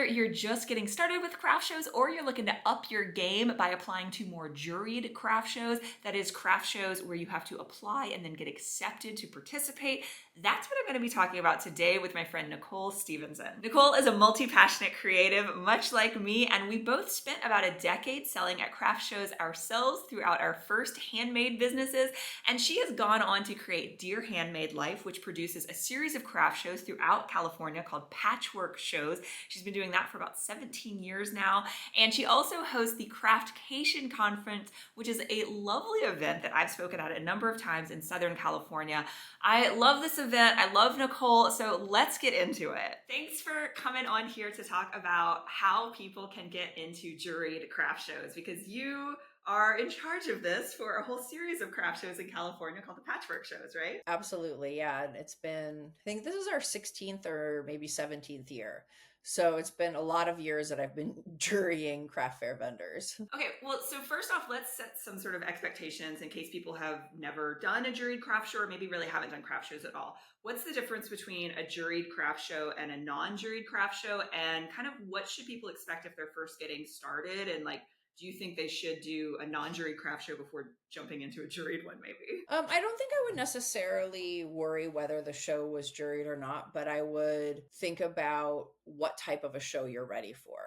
Whether you're just getting started with craft shows or you're looking to up your game by applying to more juried craft shows, that is craft shows where you have to apply and then get accepted to participate, that's what I'm going to be talking about today with my friend Nicole Stevenson. Nicole is a multi-passionate creative, much like me, and we both spent about a decade selling at craft shows ourselves throughout our first handmade businesses, and she has gone on to create Dear Handmade Life, which produces a series of craft shows throughout California called Patchwork Shows. She's been doing that for about 17 years now, and she also hosts the Craftcation Conference, which is a lovely event that I've spoken at a number of times in Southern California. I love this event. I love Nicole, so let's get into it. Thanks for coming on here to talk about how people can get into juried craft shows, because you are in charge of this for a whole series of craft shows in California called the Patchwork Shows, right? Absolutely. Yeah. And it's been, I think this is our 16th or maybe 17th year. So it's been a lot of years that I've been jurying craft fair vendors. Okay, well, so first off, let's set some sort of expectations in case people have never done a juried craft show or maybe really haven't done craft shows at all. What's the difference between a juried craft show and a non-juried craft show, and kind of what should people expect if they're first getting started? And like, do you think they should do a non-juried craft show before jumping into a juried one, maybe? I don't think I would necessarily worry whether the show was juried or not, but I would think about what type of a show you're ready for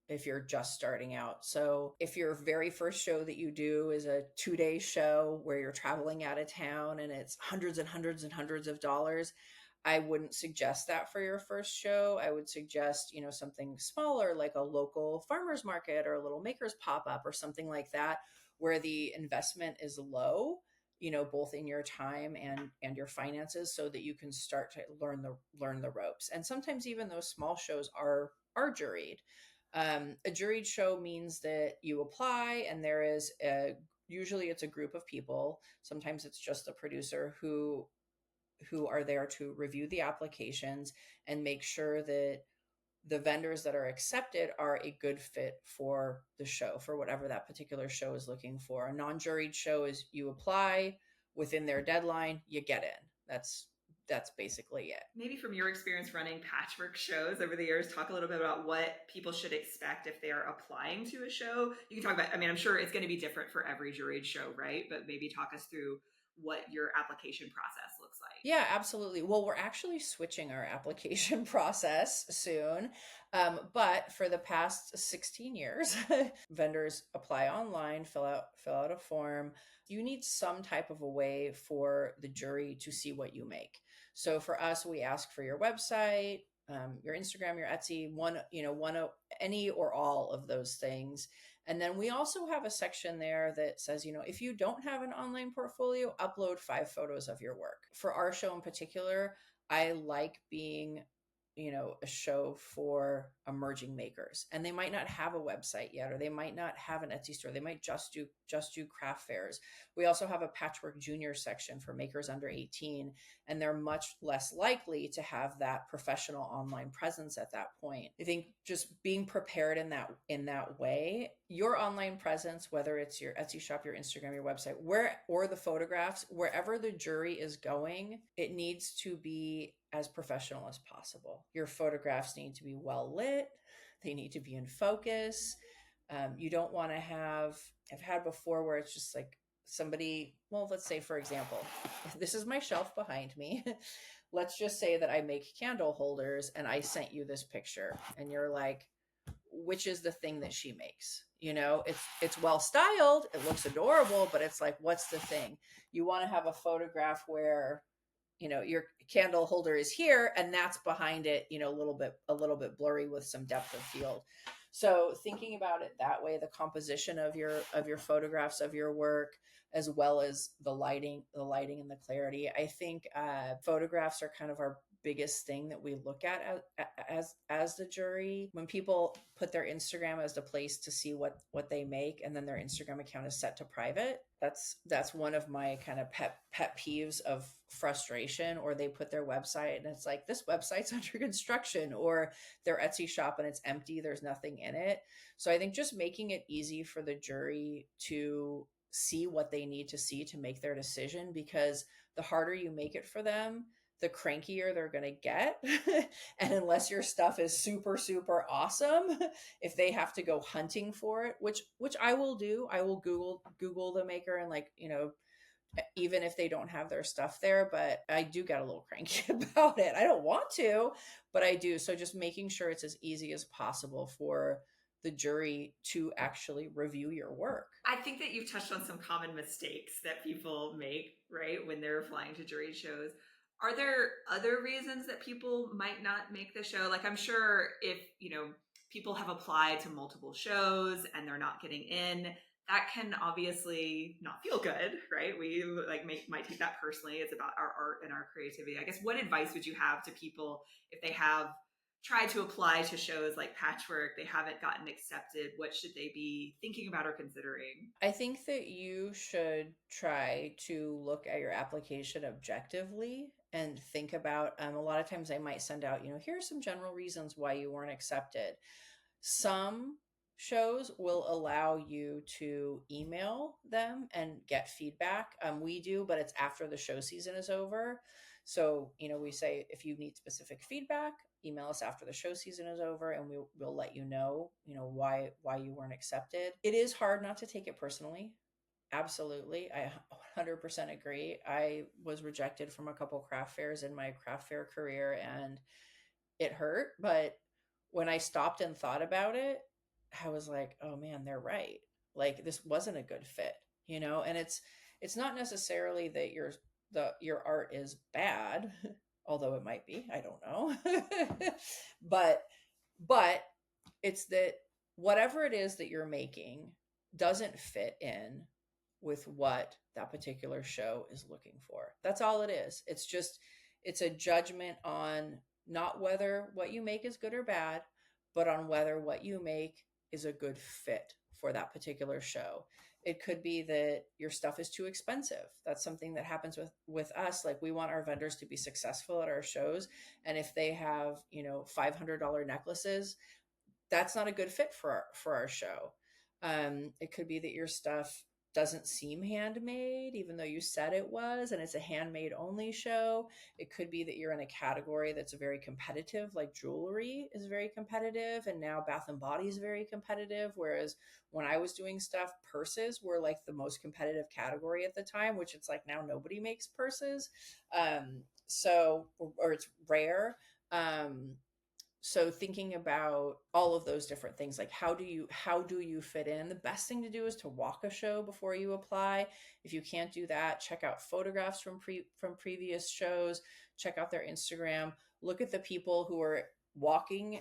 if you're just starting out. So if your very first show that you do is a 2-day show where you're traveling out of town and it's hundreds and hundreds and hundreds of dollars, I wouldn't suggest that for your first show. I would suggest, something smaller like a local farmer's market or a little maker's pop-up or something like that, where the investment is low, both in your time and your finances, so that you can start to learn the ropes. And sometimes even those small shows are juried. A juried show means that you apply and there is usually it's a group of people. Sometimes it's just the producer who are there to review the applications and make sure that the vendors that are accepted are a good fit for the show, for whatever that particular show is looking for. A non-juried show is you apply within their deadline, you get in. That's basically it. Maybe from your experience running patchwork shows over the years, talk a little bit about what people should expect if they are applying to a show. You can talk about, I'm sure it's going to be different for every juried show, right? But maybe talk us through what your application process looks like. Yeah, absolutely. Well, we're actually switching our application process soon. But for the past 16 years, vendors apply online, fill out a form. You need some type of a way for the jury to see what you make. So for us, we ask for your website, your Instagram, your Etsy, any or all of those things. And then we also have a section there that says, if you don't have an online portfolio, upload 5 photos of your work. For our show in particular, I like being a show for emerging makers, and they might not have a website yet, or they might not have an Etsy store. They might just do craft fairs. We also have a Patchwork Junior section for makers under 18, and they're much less likely to have that professional online presence at that point. I think just being prepared in that way, your online presence, whether it's your Etsy shop, your Instagram, your website, or the photographs, wherever the jury is going, it needs to be as professional as possible. Your photographs need to be well lit. They need to be in focus. You don't want to I've had before where it's just like somebody, well, let's say, for example, this is my shelf behind me. Let's just say that I make candle holders and I sent you this picture and you're like, which is the thing that she makes? It's well styled. It looks adorable, but it's like, what's the thing? You want to have a photograph where your candle holder is here and that's behind it, a little bit blurry with some depth of field. So thinking about it that way, the composition of your photographs of your work, as well as the lighting and the clarity. I think photographs are kind of our biggest thing that we look at as the jury. When people put their Instagram as the place to see what they make, and then their Instagram account is set to private, that's one of my kind of pet peeves of frustration. Or they put their website and it's like, this website's under construction, or their Etsy shop and it's empty, there's nothing in it. So I think just making it easy for the jury to see what they need to see to make their decision, because the harder you make it for them, the crankier they're going to get. And unless your stuff is super, super awesome, if they have to go hunting for it, which I will do, I will Google the maker and like, even if they don't have their stuff there, but I do get a little cranky about it. I don't want to, but I do. So just making sure it's as easy as possible for the jury to actually review your work. I think that you've touched on some common mistakes that people make, right, when they're applying to jury shows. Are there other reasons that people might not make the show? Like, I'm sure if, people have applied to multiple shows and they're not getting in, that can obviously not feel good, right? We might take that personally. It's about our art and our creativity. I guess, what advice would you have to people if they have tried to apply to shows like Patchwork, they haven't gotten accepted? What should they be thinking about or considering? I think that you should try to look at your application objectively and think about, a lot of times I might send out, here are some general reasons why you weren't accepted. Some shows will allow you to email them and get feedback. We do, but it's after the show season is over. So, we say if you need specific feedback, email us after the show season is over, and we'll let you know, why you weren't accepted. It is hard not to take it personally. Absolutely. I 100% agree. I was rejected from a couple craft fairs in my craft fair career, and it hurt. But when I stopped and thought about it, I was like, oh man, they're right. Like, this wasn't a good fit, and it's not necessarily that your art is bad, although it might be, I don't know. but it's that whatever it is that you're making doesn't fit in with what that particular show is looking for. That's all it is. It's a judgment on not whether what you make is good or bad, but on whether what you make is a good fit for that particular show. It could be that your stuff is too expensive. That's something that happens with us. Like, we want our vendors to be successful at our shows. And if they have, $500 necklaces, that's not a good fit for our show. It could be that your stuff doesn't seem handmade, even though you said it was, and it's a handmade only show. It could be that you're in a category that's very competitive, like jewelry is very competitive, and now Bath and Body is very competitive. Whereas when I was doing stuff, purses were like the most competitive category at the time, which it's like now nobody makes purses. Or it's rare. So thinking about all of those different things, like how do you fit in? The best thing to do is to walk a show before you apply. If you can't do that, check out photographs from previous shows, check out their Instagram, look at the people who are walking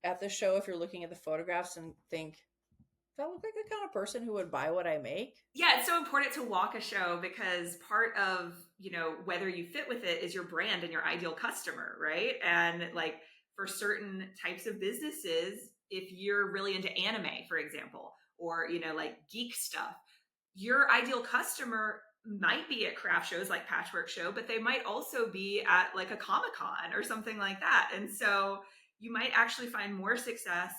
at the show. If you're looking at the photographs and think, that look like the kind of person who would buy what I make? Yeah, it's so important to walk a show, because part of, whether you fit with it is your brand and your ideal customer, right? And like, for certain types of businesses, if you're really into anime, for example, or, like geek stuff, your ideal customer might be at craft shows like Patchwork Show, but they might also be at like a Comic-Con or something like that. And so you might actually find more success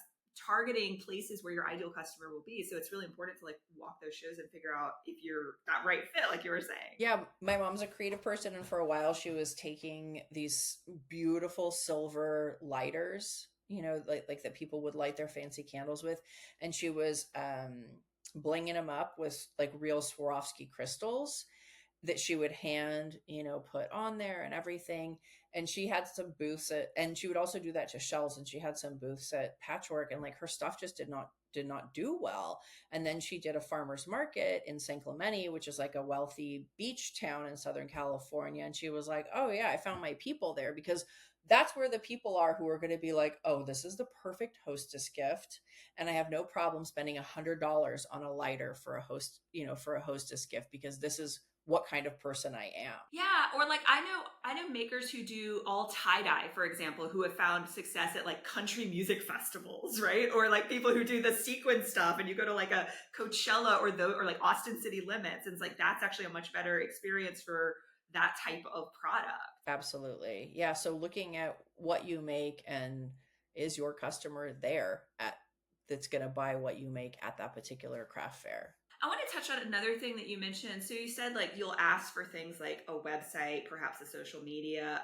targeting places where your ideal customer will be. So it's really important to like walk those shows and figure out if you're that right fit, like you were saying. Yeah, my mom's a creative person, and for a while she was taking these beautiful silver lighters, like that people would light their fancy candles with, and she was blinging them up with like real Swarovski crystals that she would hand, put on there and everything. And she had some booths and she would also do that to shells. And she had some booths at Patchwork, and like her stuff just did not do well. And then she did a farmer's market in San Clemente, which is like a wealthy beach town in Southern California. And she was like, oh yeah, I found my people there, because that's where the people are who are going to be like, oh, this is the perfect hostess gift. And I have no problem spending $100 on a lighter for a hostess gift, because this is what kind of person I am. Yeah, or like I know makers who do all tie-dye, for example, who have found success at like country music festivals, right? Or like people who do the sequin stuff, and you go to like a Coachella or like Austin City Limits, and it's like that's actually a much better experience for that type of product. Absolutely. Yeah, so looking at what you make, and is your customer there that's going to buy what you make at that particular craft fair? I want to touch on another thing that you mentioned. So you said like you'll ask for things like a website, perhaps a social media.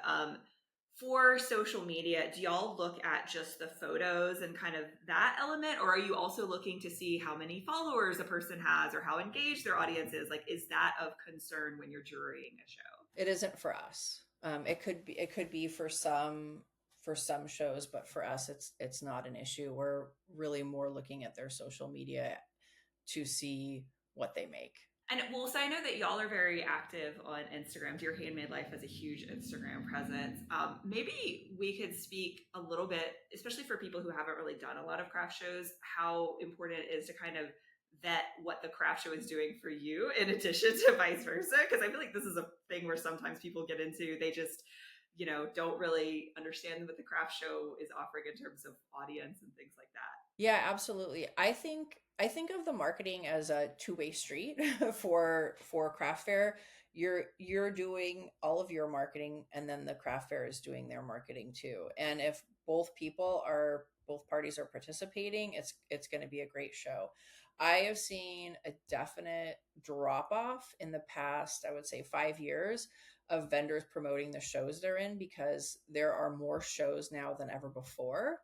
For social media, do y'all look at just the photos and kind of that element, or are you also looking to see how many followers a person has or how engaged their audience is? Like, is that of concern when you're jurying a show? It isn't for us. It could be for some shows, but for us, it's not an issue. We're really more looking at their social media to see what they make. And well, so I know that y'all are very active on Instagram. Dear Handmade Life has a huge Instagram presence. Maybe we could speak a little bit, especially for people who haven't really done a lot of craft shows, how important it is to kind of vet what the craft show is doing for you in addition to vice versa. Because I feel like this is a thing where sometimes people get into, they just, don't really understand what the craft show is offering in terms of audience and things like that. Yeah, absolutely. I think of the marketing as a two-way street for craft fair. You're doing all of your marketing, and then the craft fair is doing their marketing too. And if both parties are participating, it's going to be a great show. I have seen a definite drop off in the past, I would say 5 years, of vendors promoting the shows they're in because there are more shows now than ever before.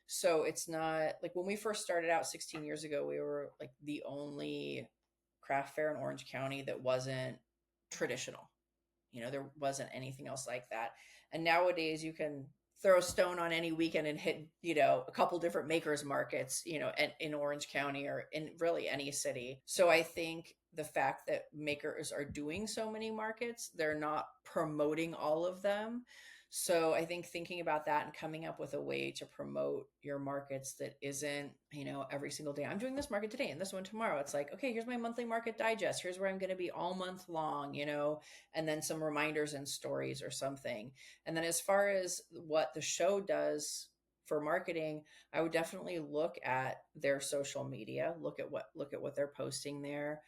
So it's not like when we first started out 16 years ago, we were like the only craft fair in Orange County that wasn't traditional. There wasn't anything else like that. And nowadays you can throw a stone on any weekend and hit, a couple different makers markets, in Orange County or in really any city. So I think the fact that makers are doing so many markets, they're not promoting all of them. So I think thinking about that and coming up with a way to promote your markets that isn't, every single day, I'm doing this market today and this one tomorrow. It's like, okay, here's my monthly market digest. Here's where I'm going to be all month long, and then some reminders and stories or something. And then as far as what the show does for marketing, I would definitely look at their social media, look at what they're posting there.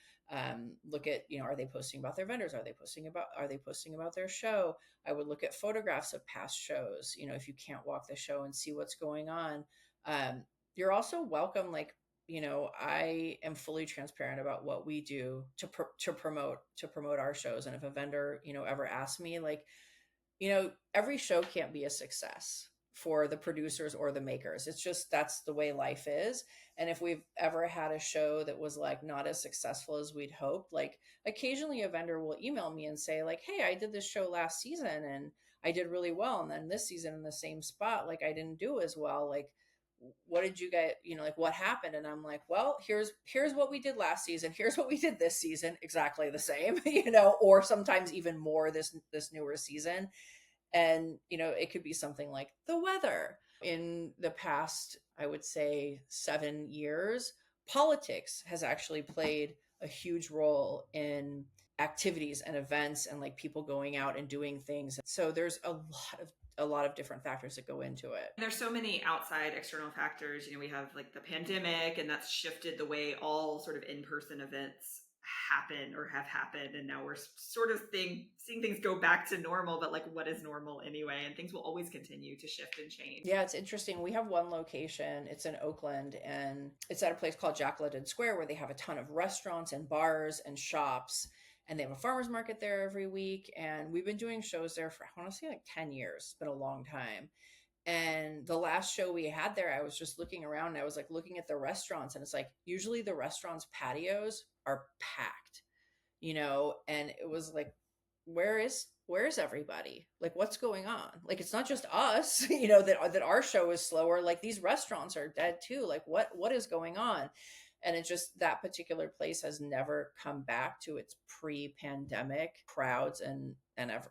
Look at, are they posting about their vendors? Are they posting about their show? I would look at photographs of past shows, if you can't walk the show and see what's going on. You're also welcome. Like, I am fully transparent about what we do to promote our shows. And if a vendor, ever asks me, like, every show can't be a success for the producers or the makers. It's just, that's the way life is. And if we've ever had a show that was like not as successful as we'd hoped, like occasionally a vendor will email me and say like, hey, I did this show last season and I did really well. And then this season in the same spot, like I didn't do as well. Like, what did you get, like what happened? And I'm like, well, here's what we did last season. Here's what we did this season. Exactly the same, or sometimes even more this newer season. And, it could be something like the weather. In the past, I would say 7 years, politics has actually played a huge role in activities and events and like people going out and doing things. So there's a lot of different factors that go into it. There's so many outside external factors. We have like the pandemic, and that's shifted the way all sort of in-person events happen or have happened, and now we're sort of seeing things go back to normal, but like what is normal anyway, and things will always continue to shift and change. Yeah, it's interesting. We have one location, it's in Oakland, and it's at a place called Jack-London Square where they have a ton of restaurants and bars and shops, and they have a farmer's market there every week. And we've been doing shows there for, I want to say like 10 years. It's been a long time. And the last show we had there, I was just looking around and I was like looking at the restaurants, and it's like usually the restaurants' patios are packed, and it was like, where is everybody? Like, what's going on? Like, it's not just us, that our show is slower. Like, these restaurants are dead too. Like, what is going on? And it's just that particular place has never come back to its pre-pandemic crowds and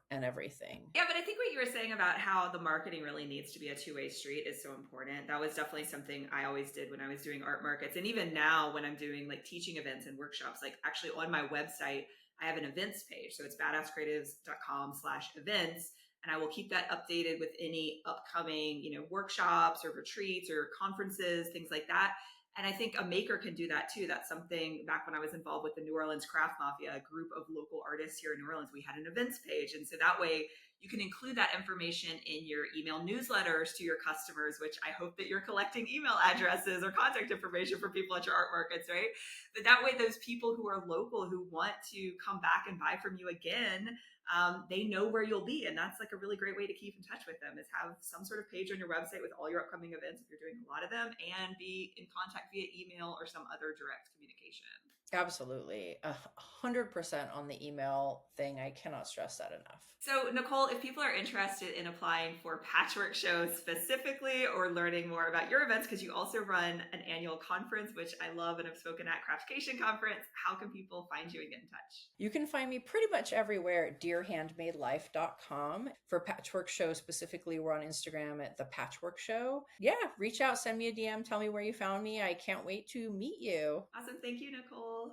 everything. Yeah, but I think what you were saying about how the marketing really needs to be a two-way street is so important. That was definitely something I always did when I was doing art markets. And even now when I'm doing like teaching events and workshops, like actually on my website, I have an events page. So it's badasscreatives.com/events. And I will keep that updated with any upcoming, workshops or retreats or conferences, things like that. And I think a maker can do that too. That's something back when I was involved with the New Orleans Craft Mafia, a group of local artists here in New Orleans, we had an events page. And so that way You can include that information in your email newsletters to your customers, which I hope that you're collecting email addresses or contact information for people at your art markets, right? But that way, those people who are local who want to come back and buy from you again, they know where you'll be. And that's like a really great way to keep in touch with them, is have some sort of page on your website with all your upcoming events if you're doing a lot of them, and be in contact via email or some other direct communication. Absolutely. 100% on the email thing. I cannot stress that enough. So, Nicole, if people are interested in applying for Patchwork Show specifically, or learning more about your events, because you also run an annual conference, which I love and have spoken at Craftcation Conference, how can people find you and get in touch? You can find me pretty much everywhere at dearhandmadelife.com. For Patchwork Show specifically, we're on Instagram at the Patchwork Show. Yeah, reach out, send me a DM, tell me where you found me. I can't wait to meet you. Awesome. Thank you, Nicole.